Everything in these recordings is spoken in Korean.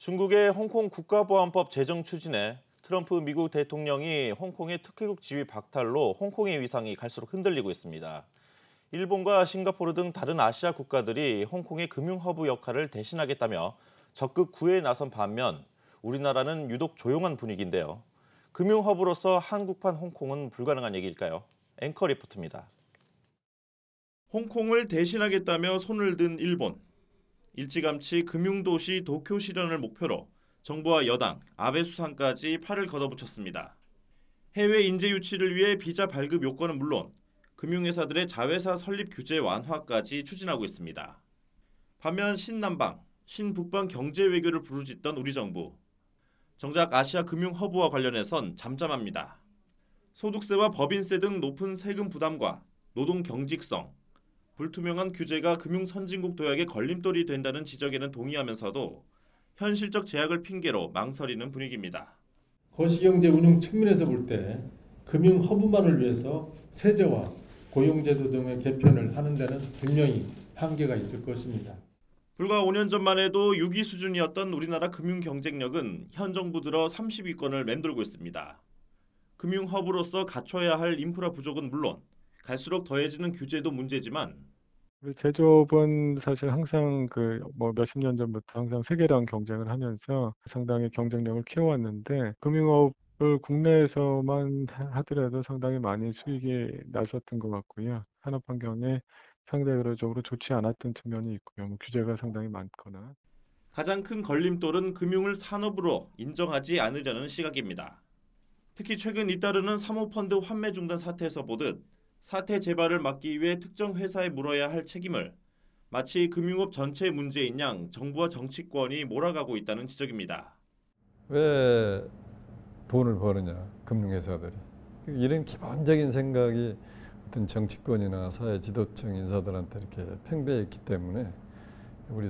중국의 홍콩 국가보안법 제정 추진에 트럼프 미국 대통령이 홍콩의 특혜국 지위 박탈로 홍콩의 위상이 갈수록 흔들리고 있습니다. 일본과 싱가포르 등 다른 아시아 국가들이 홍콩의 금융 허브 역할을 대신하겠다며 적극 구애에 나선 반면 우리나라는 유독 조용한 분위기인데요. 금융 허브로서 한국판 홍콩은 불가능한 얘기일까요? 앵커 리포트입니다. 홍콩을 대신하겠다며 손을 든 일본. 일찌감치 금융도시 도쿄 실현을 목표로 정부와 여당, 아베 수상까지 팔을 걷어붙였습니다. 해외 인재 유치를 위해 비자 발급 요건은 물론 금융회사들의 자회사 설립 규제 완화까지 추진하고 있습니다. 반면 신남방, 신북방 경제 외교를 부르짖던 우리 정부. 정작 아시아 금융 허브와 관련해선 잠잠합니다. 소득세와 법인세 등 높은 세금 부담과 노동 경직성, 불투명한 규제가 금융 선진국 도약의 걸림돌이 된다는 지적에는 동의하면서도 현실적 제약을 핑계로 망설이는 분위기입니다. 거시경제 운영 측면에서 볼 때 금융 허브만을 위해서 세제와 고용제도 등의 개편을 하는 데는 분명히 한계가 있을 것입니다. 불과 5년 전만 해도 6위 수준이었던 우리나라 금융 경쟁력은 현 정부 들어 30위권을 맴돌고 있습니다. 금융 허브로서 갖춰야 할 인프라 부족은 물론 갈수록 더해지는 규제도 문제지만 우리 제조업은 사실 항상 몇십 년 전부터 항상 세계랑 경쟁을 하면서 상당히 경쟁력을 키워왔는데 금융업을 국내에서만 하더라도 상당히 많이 수익이 났었던 것 같고요. 산업 환경에 상대적으로 좋지 않았던 측면이 있고요. 규제가 상당히 많거나. 가장 큰 걸림돌은 금융을 산업으로 인정하지 않으려는 시각입니다. 특히 최근 잇따르는 사모펀드 환매 중단 사태에서 보듯 사태 재발을 막기 위해 특정 회사에 물어야 할 책임을 마치 금융업 전체의 문제인 양 정부와 정치권이 몰아가고 있다는 지적입니다. 왜 돈을 버느냐, 금융회사들이. 이런 기본적인 생각이 어떤 정치권이나 사회 지도층 인사들한테 이렇게 팽배했기 때문에 우리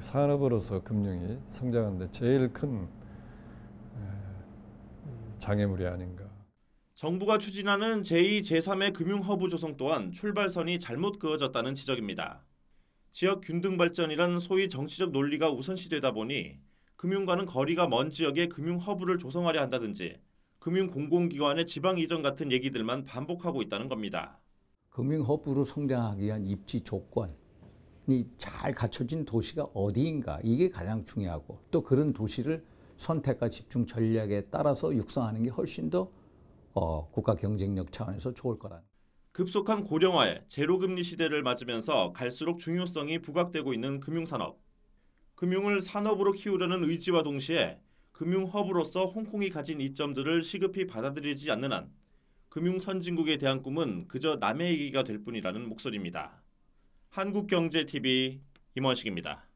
산업으로서 금융이 성장하는데 제일 큰 장애물이 아닌가. 정부가 추진하는 제2, 제3의 금융허브 조성 또한 출발선이 잘못 그어졌다는 지적입니다. 지역 균등 발전이란 소위 정치적 논리가 우선시되다 보니 금융과는 거리가 먼 지역에 금융허브를 조성하려 한다든지 금융공공기관의 지방 이전 같은 얘기들만 반복하고 있다는 겁니다. 금융허브로 성장하기 위한 입지 조건이 잘 갖춰진 도시가 어디인가 이게 가장 중요하고 또 그런 도시를 선택과 집중 전략에 따라서 육성하는 게 훨씬 더 국가 경쟁력 차원에서 좋을 거라는. 급속한 고령화에 제로금리 시대를 맞으면서 갈수록 중요성이 부각되고 있는 금융산업. 금융을 산업으로 키우려는 의지와 동시에 금융허브로서 홍콩이 가진 이점들을 시급히 받아들이지 않는 한 금융 선진국에 대한 꿈은 그저 남의 얘기가 될 뿐이라는 목소리입니다. 한국경제TV 임원식입니다.